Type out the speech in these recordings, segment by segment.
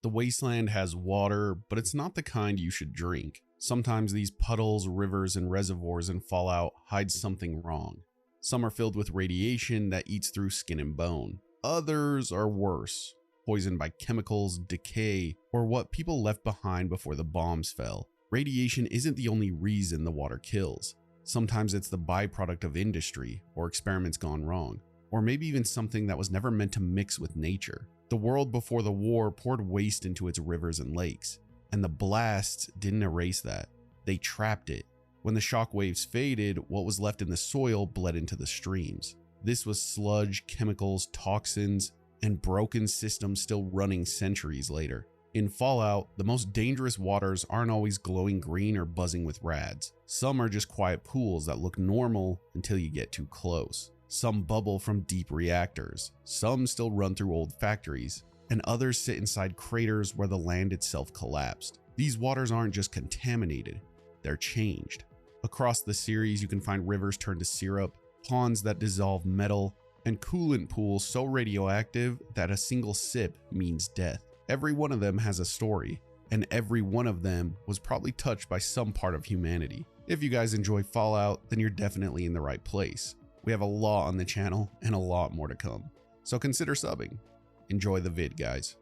The wasteland has water, but it's not the kind you should drink. Sometimes these puddles, rivers, and reservoirs in Fallout hide something wrong. Some are filled with radiation that eats through skin and bone. Others are worse, poisoned by chemicals, decay, or what people left behind before the bombs fell. Radiation isn't the only reason the water kills. Sometimes it's the byproduct of industry or experiments gone wrong, or maybe even something that was never meant to mix with nature. The world before the war poured waste into its rivers and lakes, and the blasts didn't erase that. They trapped it. When the shock waves faded, what was left in the soil bled into the streams. This was sludge, chemicals, toxins, and broken systems still running centuries later. In Fallout, the most dangerous waters aren't always glowing green or buzzing with rads. Some are just quiet pools that look normal until you get too close. Some bubble from deep reactors, some still run through old factories, and others sit inside craters where the land itself collapsed. These waters aren't just contaminated, they're changed. Across the series, you can find rivers turned to syrup, ponds that dissolve metal, and coolant pools so radioactive that a single sip means death. Every one of them has a story, and every one of them was probably touched by some part of humanity. If you guys enjoy Fallout, then you're definitely in the right place. We have a lot on the channel and a lot more to come, so consider subbing. Enjoy the vid, guys.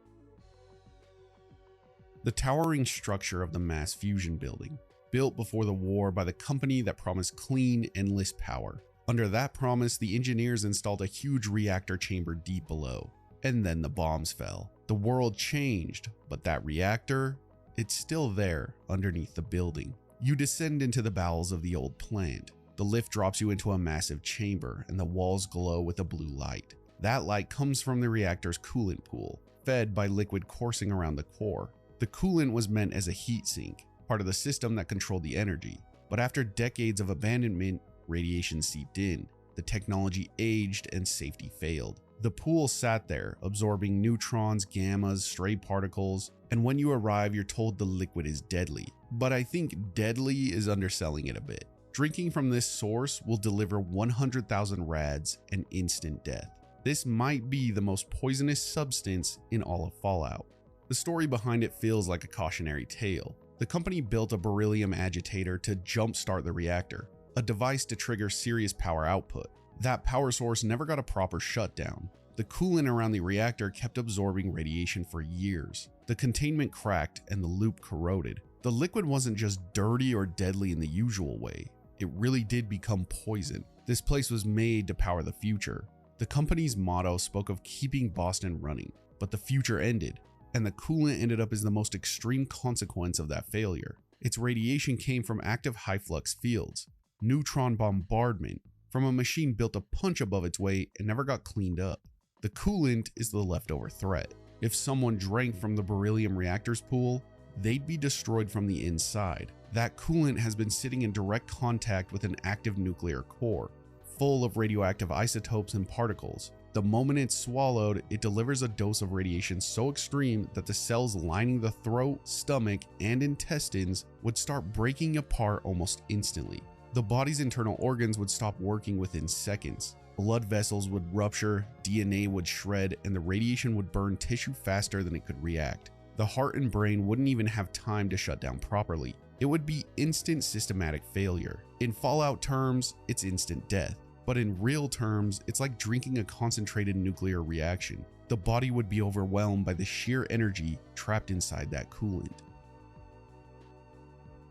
The towering structure of the mass fusion building, built before the war by the company that promised clean, endless power. Under that promise, the engineers installed a huge reactor chamber deep below, and then the bombs fell. The world changed, but that reactor, it's still there underneath the building. You descend into the bowels of the old plant. The lift drops you into a massive chamber, and the walls glow with a blue light. That light comes from the reactor's coolant pool, fed by liquid coursing around the core. The coolant was meant as a heat sink, part of the system that controlled the energy. But after decades of abandonment, radiation seeped in. The technology aged and safety failed. The pool sat there, absorbing neutrons, gammas, stray particles, and when you arrive, you're told the liquid is deadly. But I think deadly is underselling it a bit. Drinking from this source will deliver 100,000 rads and instant death. This might be the most poisonous substance in all of Fallout. The story behind it feels like a cautionary tale. The company built a beryllium agitator to jumpstart the reactor, a device to trigger serious power output. That power source never got a proper shutdown. The coolant around the reactor kept absorbing radiation for years. The containment cracked and the loop corroded. The liquid wasn't just dirty or deadly in the usual way. It really did become poison. This place was made to power the future. The company's motto spoke of keeping Boston running, but the future ended, and the coolant ended up as the most extreme consequence of that failure. Its radiation came from active high-flux fields, neutron bombardment, from a machine built a punch above its weight and never got cleaned up. The coolant is the leftover threat. If someone drank from the beryllium reactor's pool, they'd be destroyed from the inside. That coolant has been sitting in direct contact with an active nuclear core, full of radioactive isotopes and particles. The moment it's swallowed, it delivers a dose of radiation so extreme that the cells lining the throat, stomach, and intestines would start breaking apart almost instantly. The body's internal organs would stop working within seconds. Blood vessels would rupture, DNA would shred, and the radiation would burn tissue faster than it could react. The heart and brain wouldn't even have time to shut down properly. It would be instant systematic failure. In Fallout terms, it's instant death. But in real terms, it's like drinking a concentrated nuclear reaction. The body would be overwhelmed by the sheer energy trapped inside that coolant.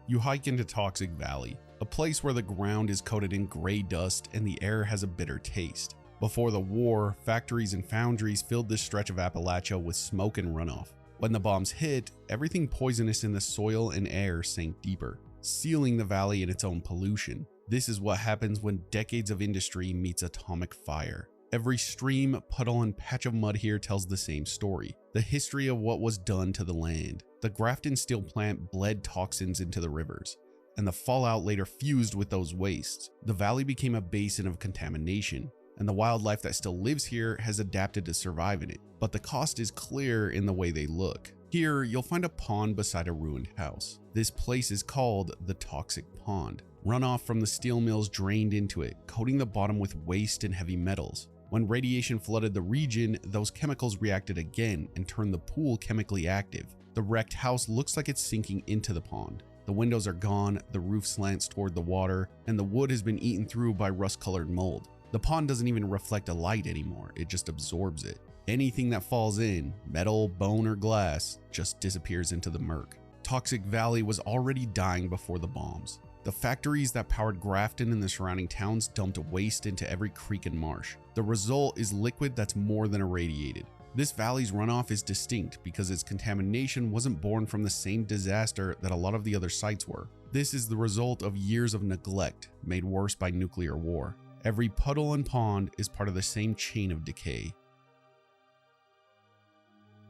You hike into Toxic Valley, a place where the ground is coated in gray dust and the air has a bitter taste. Before the war, factories and foundries filled this stretch of Appalachia with smoke and runoff. When the bombs hit, everything poisonous in the soil and air sank deeper, sealing the valley in its own pollution. This is what happens when decades of industry meets atomic fire. Every stream, puddle, and patch of mud here tells the same story, the history of what was done to the land. The Grafton steel plant bled toxins into the rivers, and the fallout later fused with those wastes. The valley became a basin of contamination, and the wildlife that still lives here has adapted to survive in it. But the cost is clear in the way they look. Here, you'll find a pond beside a ruined house. This place is called the Toxic Pond. Runoff from the steel mills drained into it, coating the bottom with waste and heavy metals. When radiation flooded the region, those chemicals reacted again and turned the pool chemically active. The wrecked house looks like it's sinking into the pond. The windows are gone, the roof slants toward the water, and the wood has been eaten through by rust-colored mold. The pond doesn't even reflect a light anymore, it just absorbs it. Anything that falls in, metal, bone, or glass, just disappears into the murk. Toxic Valley was already dying before the bombs. The factories that powered Grafton and the surrounding towns dumped waste into every creek and marsh. The result is liquid that's more than irradiated. This valley's runoff is distinct because its contamination wasn't born from the same disaster that a lot of the other sites were. This is the result of years of neglect, made worse by nuclear war. Every puddle and pond is part of the same chain of decay.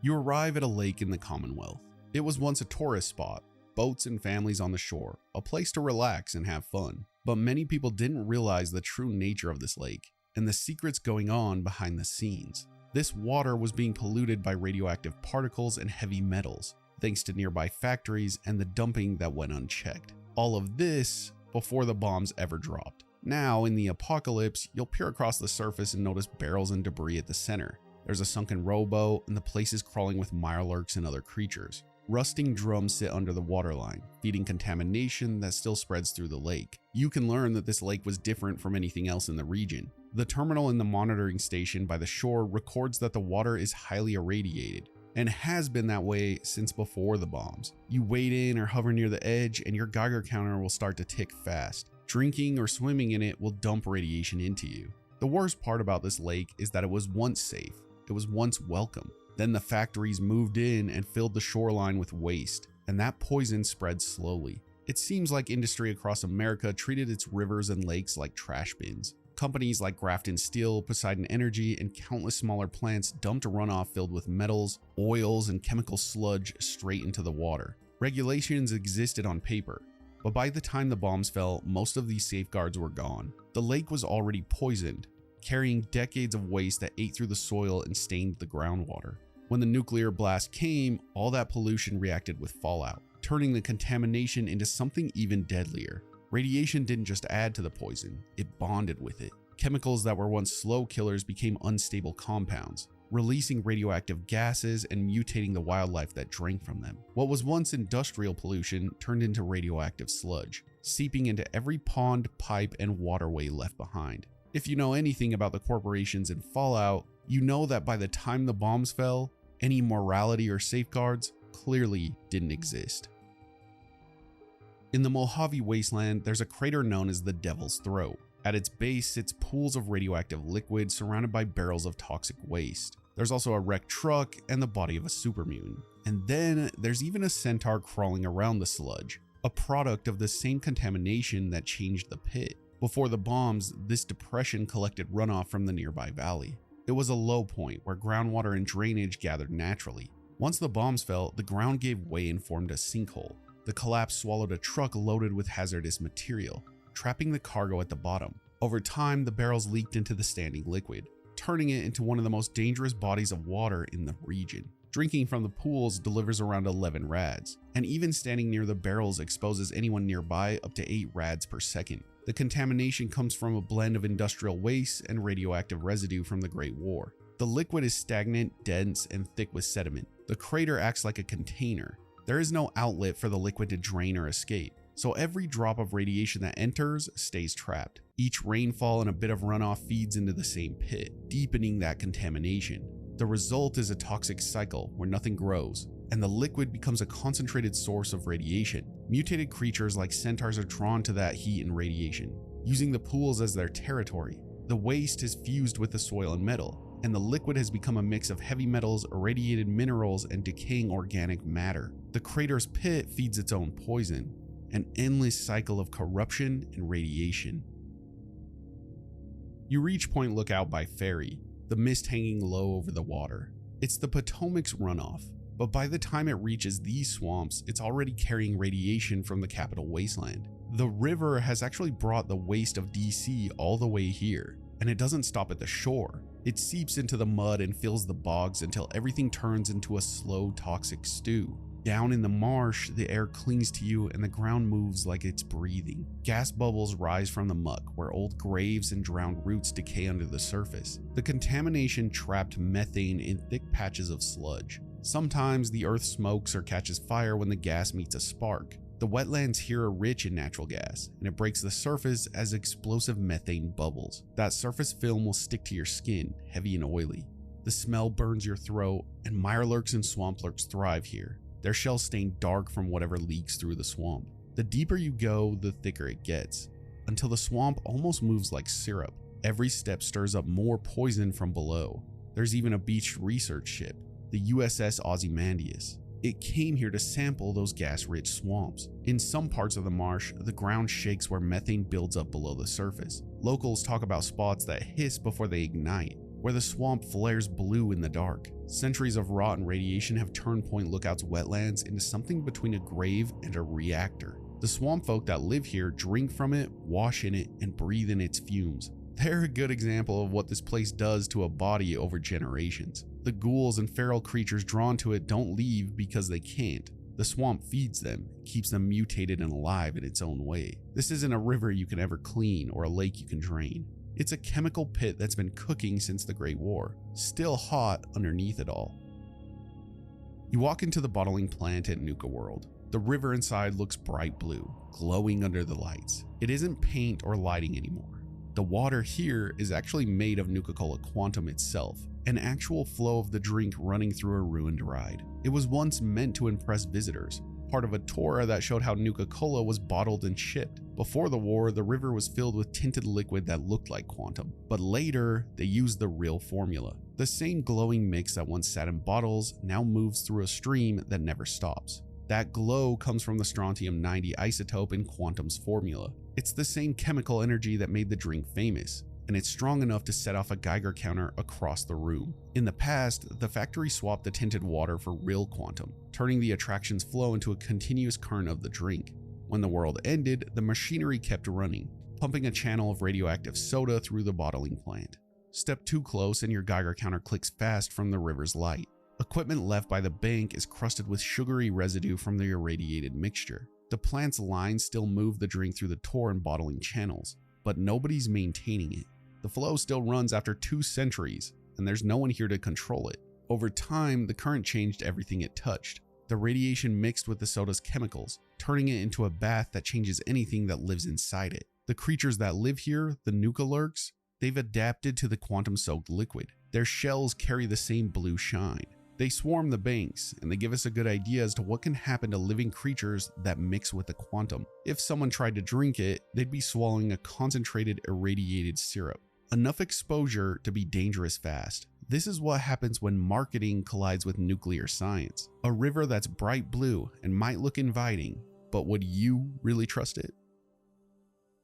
You arrive at a lake in the Commonwealth. It was once a tourist spot, boats and families on the shore, a place to relax and have fun. But many people didn't realize the true nature of this lake and the secrets going on behind the scenes. This water was being polluted by radioactive particles and heavy metals, thanks to nearby factories and the dumping that went unchecked. All of this before the bombs ever dropped. Now, in the apocalypse, you'll peer across the surface and notice barrels and debris at the center. There's a sunken rowboat, and the place is crawling with mirelurks and other creatures. Rusting drums sit under the waterline, feeding contamination that still spreads through the lake. You can learn that this lake was different from anything else in the region. The terminal in the monitoring station by the shore records that the water is highly irradiated, and has been that way since before the bombs. You wade in or hover near the edge, and your Geiger counter will start to tick fast. Drinking or swimming in it will dump radiation into you. The worst part about this lake is that it was once safe. It was once welcome. Then the factories moved in and filled the shoreline with waste, and that poison spread slowly. It seems like industry across America treated its rivers and lakes like trash bins. Companies like Grafton Steel, Poseidon Energy, and countless smaller plants dumped runoff filled with metals, oils, and chemical sludge straight into the water. Regulations existed on paper, but by the time the bombs fell, most of these safeguards were gone. The lake was already poisoned, carrying decades of waste that ate through the soil and stained the groundwater. When the nuclear blast came, all that pollution reacted with fallout, turning the contamination into something even deadlier. Radiation didn't just add to the poison, it bonded with it. Chemicals that were once slow killers became unstable compounds, releasing radioactive gases and mutating the wildlife that drank from them. What was once industrial pollution turned into radioactive sludge, seeping into every pond, pipe, and waterway left behind. If you know anything about the corporations and fallout, you know that by the time the bombs fell, any morality or safeguards clearly didn't exist. In the Mojave Wasteland, there's a crater known as the Devil's Throat. At its base sits pools of radioactive liquid surrounded by barrels of toxic waste. There's also a wrecked truck and the body of a super mutant. And then there's even a centaur crawling around the sludge, a product of the same contamination that changed the pit. Before the bombs, this depression collected runoff from the nearby valley. It was a low point where groundwater and drainage gathered naturally. Once the bombs fell, the ground gave way and formed a sinkhole. The collapse swallowed a truck loaded with hazardous material, trapping the cargo at the bottom. Over time, the barrels leaked into the standing liquid, turning it into one of the most dangerous bodies of water in the region. Drinking from the pools delivers around 11 rads, and even standing near the barrels exposes anyone nearby up to 8 rads per second. The contamination comes from a blend of industrial waste and radioactive residue from the Great War. The liquid is stagnant, dense, and thick with sediment. The crater acts like a container. There is no outlet for the liquid to drain or escape, so every drop of radiation that enters stays trapped. Each rainfall and a bit of runoff feeds into the same pit, deepening that contamination. The result is a toxic cycle where nothing grows, and the liquid becomes a concentrated source of radiation. Mutated creatures like centaurs are drawn to that heat and radiation, using the pools as their territory. The waste is fused with the soil and metal, and the liquid has become a mix of heavy metals, irradiated minerals, and decaying organic matter. The crater's pit feeds its own poison, an endless cycle of corruption and radiation. You reach Point Lookout by ferry, the mist hanging low over the water. It's the Potomac's runoff, but by the time it reaches these swamps, it's already carrying radiation from the capital wasteland. The river has actually brought the waste of DC all the way here, and it doesn't stop at the shore. It seeps into the mud and fills the bogs until everything turns into a slow toxic stew. Down in the marsh, the air clings to you and the ground moves like it's breathing. Gas bubbles rise from the muck where old graves and drowned roots decay under the surface. The contamination trapped methane in thick patches of sludge. Sometimes the earth smokes or catches fire when the gas meets a spark. The wetlands here are rich in natural gas, and it breaks the surface as explosive methane bubbles. That surface film will stick to your skin, heavy and oily. The smell burns your throat, and mirelurks and swamplurks thrive here. Their shells stain dark from whatever leaks through the swamp. The deeper you go, the thicker it gets, until the swamp almost moves like syrup. Every step stirs up more poison from below. There's even a beached research ship, the USS Ozymandias. It came here to sample those gas-rich swamps. In some parts of the marsh, the ground shakes where methane builds up below the surface. Locals talk about spots that hiss before they ignite, where the swamp flares blue in the dark. Centuries of rot and radiation have turned Point Lookout's wetlands into something between a grave and a reactor. The swamp folk that live here drink from it, wash in it, and breathe in its fumes. They're a good example of what this place does to a body over generations. The ghouls and feral creatures drawn to it don't leave because they can't. The swamp feeds them, keeps them mutated and alive in its own way. This isn't a river you can ever clean or a lake you can drain. It's a chemical pit that's been cooking since the Great War, still hot underneath it all. You walk into the bottling plant at Nuka World. The river inside looks bright blue, glowing under the lights. It isn't paint or lighting anymore. The water here is actually made of Nuka-Cola Quantum itself, an actual flow of the drink running through a ruined ride. It was once meant to impress visitors, part of a tour that showed how Nuka-Cola was bottled and shipped. Before the war, the river was filled with tinted liquid that looked like Quantum, but later they used the real formula. The same glowing mix that once sat in bottles now moves through a stream that never stops. That glow comes from the strontium-90 isotope in Quantum's formula. It's the same chemical energy that made the drink famous, and it's strong enough to set off a Geiger counter across the room. In the past, the factory swapped the tinted water for real Quantum, turning the attraction's flow into a continuous current of the drink. When the world ended, the machinery kept running, pumping a channel of radioactive soda through the bottling plant. Step too close and your Geiger counter clicks fast from the river's light. Equipment left by the bank is crusted with sugary residue from the irradiated mixture. The plant's lines still move the drink through the Tor and bottling channels, but nobody's maintaining it. The flow still runs after 2 centuries, and there's no one here to control it. Over time, the current changed everything it touched. The radiation mixed with the soda's chemicals, turning it into a bath that changes anything that lives inside it. The creatures that live here, the Nuka-Lurks, they've adapted to the quantum-soaked liquid. Their shells carry the same blue shine. They swarm the banks, and they give us a good idea as to what can happen to living creatures that mix with the quantum. If someone tried to drink it, they'd be swallowing a concentrated irradiated syrup. Enough exposure to be dangerous fast. This is what happens when marketing collides with nuclear science. A river that's bright blue and might look inviting, but would you really trust it?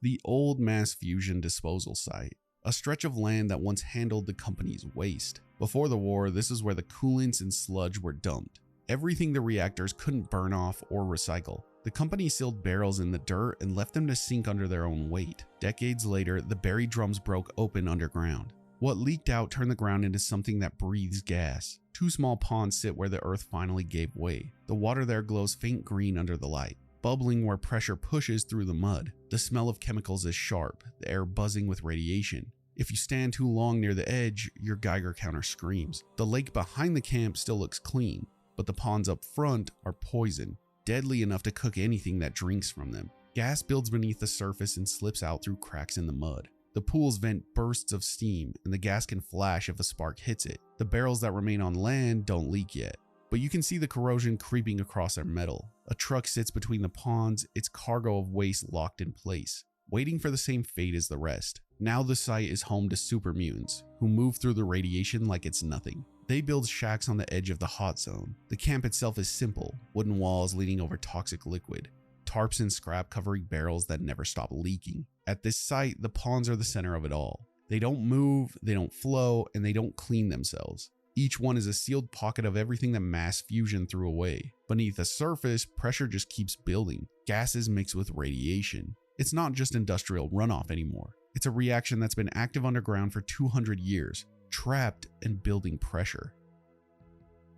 The old mass fusion disposal site. A stretch of land that once handled the company's waste. Before the war, this is where the coolants and sludge were dumped. Everything the reactors couldn't burn off or recycle. The company sealed barrels in the dirt and left them to sink under their own weight. Decades later, the buried drums broke open underground. What leaked out turned the ground into something that breathes gas. 2 small ponds sit where the earth finally gave way. The water there glows faint green under the light, bubbling where pressure pushes through the mud. The smell of chemicals is sharp, the air buzzing with radiation. If you stand too long near the edge, your Geiger counter screams. The lake behind the camp still looks clean, but the ponds up front are poison, deadly enough to cook anything that drinks from them. Gas builds beneath the surface and slips out through cracks in the mud. The pools vent bursts of steam, and the gas can flash if a spark hits it. The barrels that remain on land don't leak yet, but you can see the corrosion creeping across their metal. A truck sits between the ponds, its cargo of waste locked in place, waiting for the same fate as the rest. Now the site is home to super mutants, who move through the radiation like it's nothing. They build shacks on the edge of the hot zone. The camp itself is simple, wooden walls leaning over toxic liquid, tarps and scrap covering barrels that never stop leaking. At this site, the ponds are the center of it all. They don't move, they don't flow, and they don't clean themselves. Each one is a sealed pocket of everything that mass fusion threw away. Beneath the surface, pressure just keeps building. Gases mix with radiation. It's not just industrial runoff anymore. It's a reaction that's been active underground for 200 years, trapped and building pressure.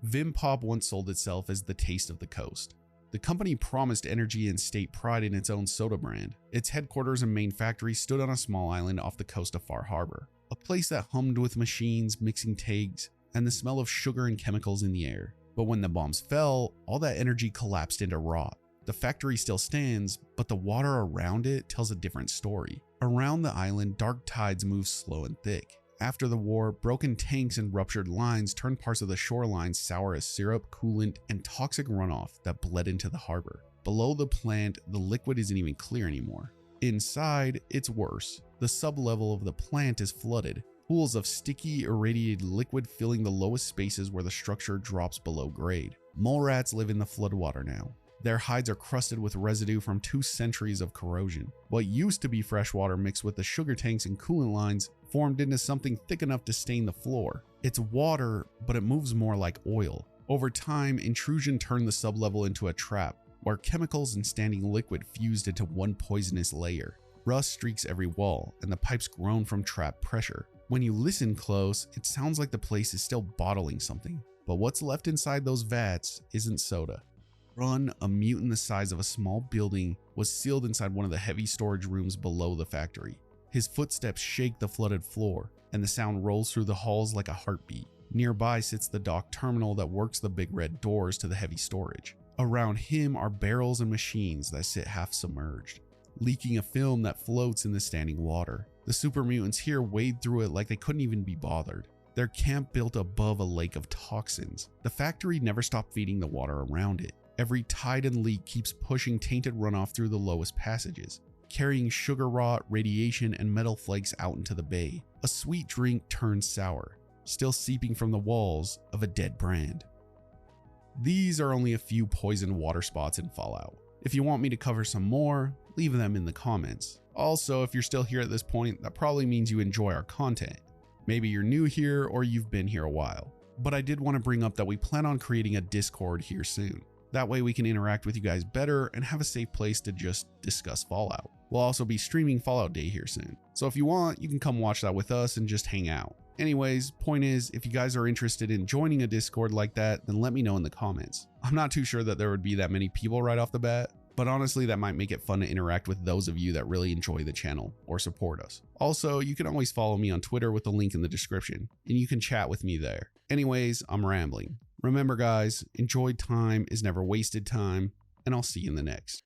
Vim Pop once sold itself as the taste of the coast. The company promised energy and state pride in its own soda brand. Its headquarters and main factory stood on a small island off the coast of Far Harbor, a place that hummed with machines, mixing kegs, and the smell of sugar and chemicals in the air. But when the bombs fell, all that energy collapsed into rot. The factory still stands, but the water around it tells a different story. Around the island, dark tides move slow and thick. After the war, broken tanks and ruptured lines turned parts of the shoreline sour as syrup, coolant, and toxic runoff that bled into the harbor. Below the plant, the liquid isn't even clear anymore. Inside, it's worse. The sublevel of the plant is flooded. Pools of sticky, irradiated liquid filling the lowest spaces where the structure drops below grade. Mole rats live in the floodwater now. Their hides are crusted with residue from 2 centuries of corrosion. What used to be fresh water mixed with the sugar tanks and coolant lines formed into something thick enough to stain the floor. It's water, but it moves more like oil. Over time, intrusion turned the sublevel into a trap, where chemicals and standing liquid fused into one poisonous layer. Rust streaks every wall, and the pipes groan from trapped pressure. When you listen close, it sounds like the place is still bottling something. But what's left inside those vats isn't soda. Run, a mutant the size of a small building, was sealed inside one of the heavy storage rooms below the factory. His footsteps shake the flooded floor, and the sound rolls through the halls like a heartbeat. Nearby sits the dock terminal that works the big red doors to the heavy storage. Around him are barrels and machines that sit half submerged, leaking a film that floats in the standing water. The super mutants here wade through it like they couldn't even be bothered. Their camp built above a lake of toxins. The factory never stopped feeding the water around it. Every tide and leak keeps pushing tainted runoff through the lowest passages, carrying sugar rot, radiation, and metal flakes out into the bay. A sweet drink turns sour, still seeping from the walls of a dead brand. These are only a few poisoned water spots in Fallout. If you want me to cover some more, leave them in the comments. Also, if you're still here at this point, that probably means you enjoy our content. Maybe you're new here or you've been here a while. But I did want to bring up that we plan on creating a Discord here soon. That way we can interact with you guys better and have a safe place to just discuss Fallout. We'll also be streaming Fallout Day here soon. So if you want, you can come watch that with us and just hang out. Anyways, point is, if you guys are interested in joining a Discord like that, then let me know in the comments. I'm not too sure that there would be that many people right off the bat, but honestly that might make it fun to interact with those of you that really enjoy the channel or support us. Also, you can always follow me on Twitter with the link in the description, and you can chat with me there. Anyways, I'm rambling. Remember guys, enjoyed time is never wasted time, and I'll see you in the next.